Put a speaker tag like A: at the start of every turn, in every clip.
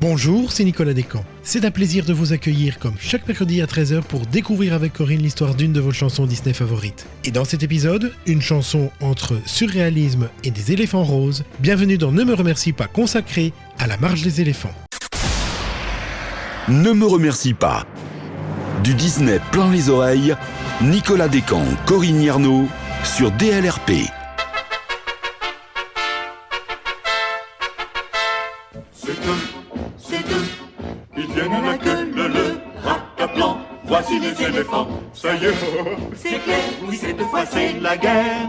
A: Bonjour, c'est Nicolas Descamps. C'est un plaisir de vous accueillir comme chaque mercredi à 13h pour découvrir avec Corinne l'histoire d'une de vos chansons Disney favorites. Et dans cet épisode, une chanson entre surréalisme et des éléphants roses. Bienvenue dans Ne me remercie pas, consacré à la marche des éléphants.
B: Ne me remercie pas. Du Disney plein les oreilles, Nicolas Descamps, Corinne Yarnaud sur DLRP.
C: C'est eux, ils viennent à la queue, le rataplan. Voici les éléphants, ça y est, c'est clair, oui, cette fois c'est la guerre.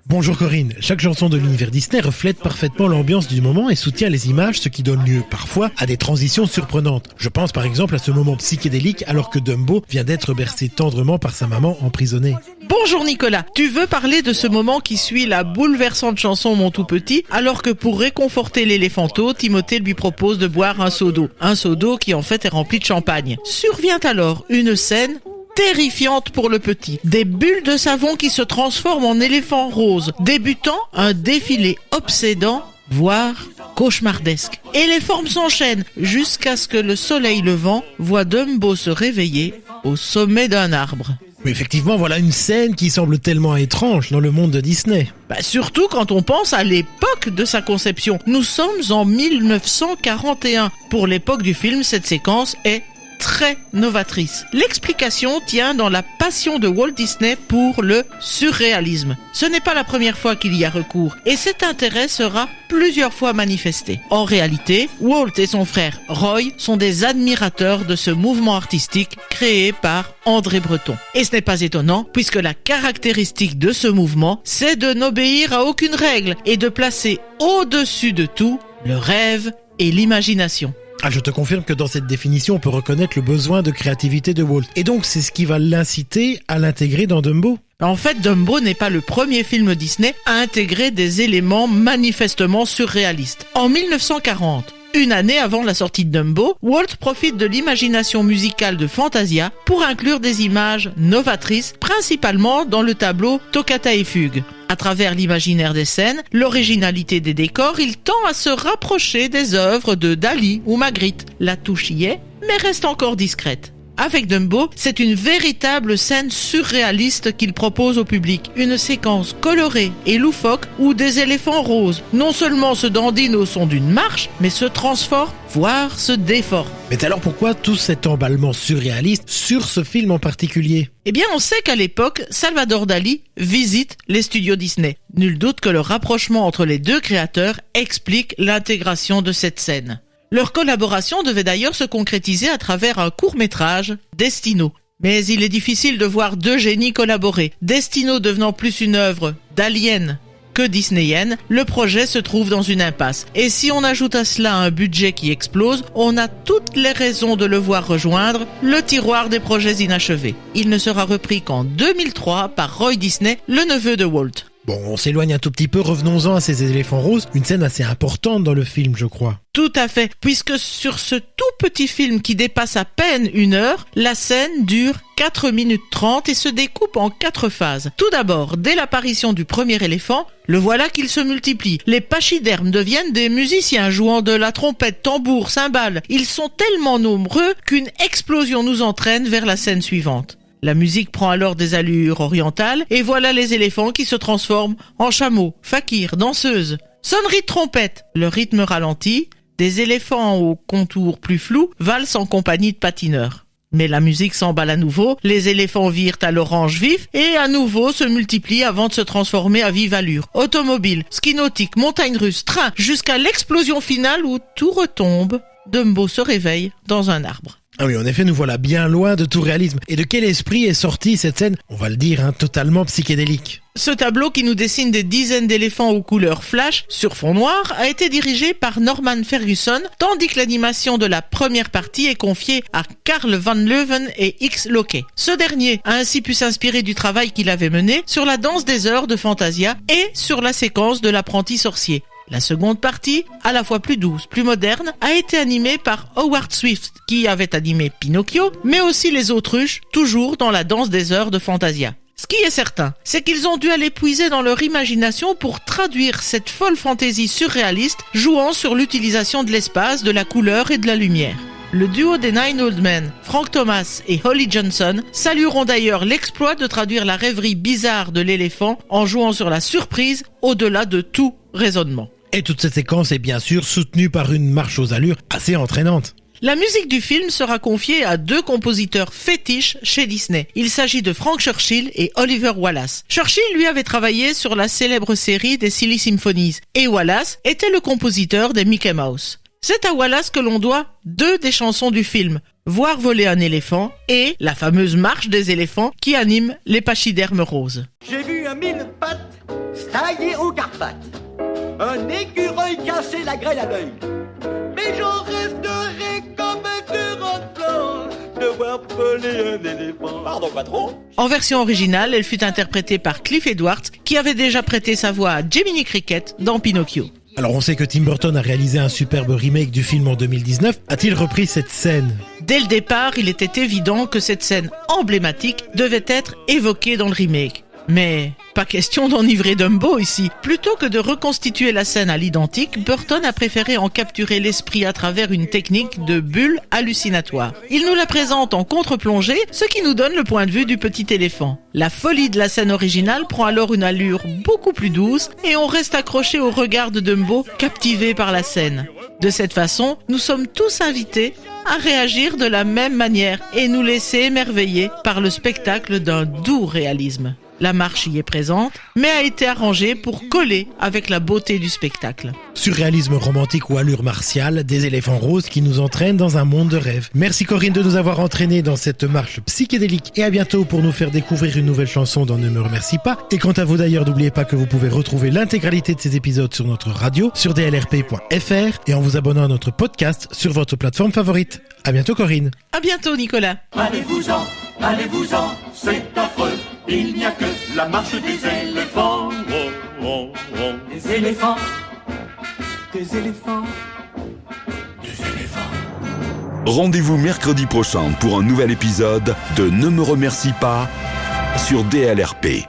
A: Bonjour Corinne, chaque chanson de l'univers Disney reflète parfaitement l'ambiance du moment et soutient les images, ce qui donne lieu parfois à des transitions surprenantes. Je pense par exemple à ce moment psychédélique alors que Dumbo vient d'être bercé tendrement par sa maman emprisonnée.
D: Bonjour Nicolas, tu veux parler de ce moment qui suit la bouleversante chanson Mon tout petit, alors que pour réconforter l'éléphanto, Timothée lui propose de boire un seau d'eau. Un seau d'eau qui en fait est rempli de champagne. Survient alors une scène terrifiante pour le petit. Des bulles de savon qui se transforment en éléphants roses, débutant un défilé obsédant, voire cauchemardesque. Et les formes s'enchaînent jusqu'à ce que le soleil levant voit Dumbo se réveiller au sommet d'un arbre.
A: Mais effectivement, voilà une scène qui semble tellement étrange dans le monde de Disney.
D: Surtout quand on pense à l'époque de sa conception. Nous sommes en 1941. Pour l'époque du film, cette séquence est très novatrice. L'explication tient dans la passion de Walt Disney pour le surréalisme. Ce n'est pas la première fois qu'il y a recours, et cet intérêt sera plusieurs fois manifesté. En réalité, Walt et son frère Roy sont des admirateurs de ce mouvement artistique créé par André Breton. Et ce n'est pas étonnant, puisque la caractéristique de ce mouvement, c'est de n'obéir à aucune règle et de placer au-dessus de tout le rêve et l'imagination.
A: Je te confirme que dans cette définition, on peut reconnaître le besoin de créativité de Walt. Et donc, c'est ce qui va l'inciter à l'intégrer dans Dumbo.
D: En fait, Dumbo n'est pas le premier film Disney à intégrer des éléments manifestement surréalistes. En 1940, une année avant la sortie de Dumbo, Walt profite de l'imagination musicale de Fantasia pour inclure des images novatrices, principalement dans le tableau Toccata et Fugue. À travers l'imaginaire des scènes, l'originalité des décors, il tend à se rapprocher des œuvres de Dali ou Magritte. La touche y est, mais reste encore discrète. Avec Dumbo, c'est une véritable scène surréaliste qu'il propose au public. Une séquence colorée et loufoque où des éléphants roses non seulement se dandinent au son d'une marche, mais se transforment, voire se déforment.
A: Mais alors pourquoi tout cet emballement surréaliste sur ce film en particulier ?
D: Eh bien, on sait qu'à l'époque, Salvador Dali visite les studios Disney. Nul doute que le rapprochement entre les deux créateurs explique l'intégration de cette scène. Leur collaboration devait d'ailleurs se concrétiser à travers un court-métrage, Destino. Mais il est difficile de voir deux génies collaborer. Destino devenant plus une œuvre d'alien que disneyenne, le projet se trouve dans une impasse. Et si on ajoute à cela un budget qui explose, on a toutes les raisons de le voir rejoindre le tiroir des projets inachevés. Il ne sera repris qu'en 2003 par Roy Disney, le neveu de Walt.
A: Bon, on s'éloigne un tout petit peu, revenons-en à ces éléphants roses, une scène assez importante dans le film, je crois.
D: Tout à fait, puisque sur ce tout petit film qui dépasse à peine 1 heure, la scène dure 4 minutes 30 et se découpe en 4 phases. Tout d'abord, dès l'apparition du premier éléphant, le voilà qu'il se multiplie. Les pachydermes deviennent des musiciens jouant de la trompette, tambour, cymbales. Ils sont tellement nombreux qu'une explosion nous entraîne vers la scène suivante. La musique prend alors des allures orientales et voilà les éléphants qui se transforment en chameaux, fakirs, danseuses. Sonnerie de trompette, le rythme ralentit, des éléphants au contour plus flou valsent en compagnie de patineurs. Mais la musique s'emballe à nouveau, les éléphants virent à l'orange vif et à nouveau se multiplient avant de se transformer à vive allure. Automobile, ski nautique, montagne russe, train, jusqu'à l'explosion finale où tout retombe. Dumbo se réveille dans un arbre.
A: Oui, en effet, nous voilà bien loin de tout réalisme. Et de quel esprit est sortie cette scène, on va le dire, totalement psychédélique ?
D: Ce tableau qui nous dessine des dizaines d'éléphants aux couleurs flash sur fond noir a été dirigé par Norman Ferguson, tandis que l'animation de la première partie est confiée à Karl Van Leuven et X Locke. Ce dernier a ainsi pu s'inspirer du travail qu'il avait mené sur la danse des heures de Fantasia et sur la séquence de l'apprenti sorcier. La seconde partie, à la fois plus douce, plus moderne, a été animée par Howard Swift, qui avait animé Pinocchio, mais aussi les autruches, toujours dans la danse des heures de Fantasia. Ce qui est certain, c'est qu'ils ont dû aller puiser dans leur imagination pour traduire cette folle fantaisie surréaliste jouant sur l'utilisation de l'espace, de la couleur et de la lumière. Le duo des Nine Old Men, Frank Thomas et Holly Johnson, salueront d'ailleurs l'exploit de traduire la rêverie bizarre de l'éléphant en jouant sur la surprise au-delà de tout raisonnement.
A: Et toute cette séquence est bien sûr soutenue par une marche aux allures assez entraînante.
D: La musique du film sera confiée à 2 compositeurs fétiches chez Disney. Il s'agit de Frank Churchill et Oliver Wallace. Churchill, lui, avait travaillé sur la célèbre série des Silly Symphonies et Wallace était le compositeur des Mickey Mouse. C'est à Wallace que l'on doit 2 des chansons du film, Voir voler un éléphant et la fameuse marche des éléphants qui anime les pachydermes roses.
E: J'ai vu un mille-pattes taillé aux Carpates, un écureuil casser la grêle à l'œil. Mais j'en resterai comme un grand de voir voler un éléphant. Pardon, patron?
D: En version originale, elle fut interprétée par Cliff Edwards, qui avait déjà prêté sa voix à Jiminy Cricket dans Pinocchio.
A: Alors on sait que Tim Burton a réalisé un superbe remake du film en 2019. A-t-il repris cette scène ?
D: Dès le départ, il était évident que cette scène emblématique devait être évoquée dans le remake. Mais pas question d'enivrer Dumbo ici. Plutôt que de reconstituer la scène à l'identique, Burton a préféré en capturer l'esprit à travers une technique de bulle hallucinatoire. Il nous la présente en contre-plongée, ce qui nous donne le point de vue du petit éléphant. La folie de la scène originale prend alors une allure beaucoup plus douce et on reste accroché au regard de Dumbo, captivé par la scène. De cette façon, nous sommes tous invités à réagir de la même manière et nous laisser émerveiller par le spectacle d'un doux réalisme. La marche y est présente, mais a été arrangée pour coller avec la beauté du spectacle.
A: Surréalisme romantique ou allure martiale, des éléphants roses qui nous entraînent dans un monde de rêve. Merci Corinne de nous avoir entraînés dans cette marche psychédélique et à bientôt pour nous faire découvrir une nouvelle chanson dans Ne me remercie pas. Et quant à vous d'ailleurs, n'oubliez pas que vous pouvez retrouver l'intégralité de ces épisodes sur notre radio, sur dlrp.fr et en vous abonnant à notre podcast sur votre plateforme favorite. À bientôt Corinne.
D: À bientôt Nicolas.
C: Allez-vous-en, allez-vous-en, c'est affreux. Il n'y a que la marche des éléphants. Oh, oh, oh.
E: Des éléphants, des éléphants.
B: Rendez-vous mercredi prochain pour un nouvel épisode de Ne me remercie pas sur DLRP.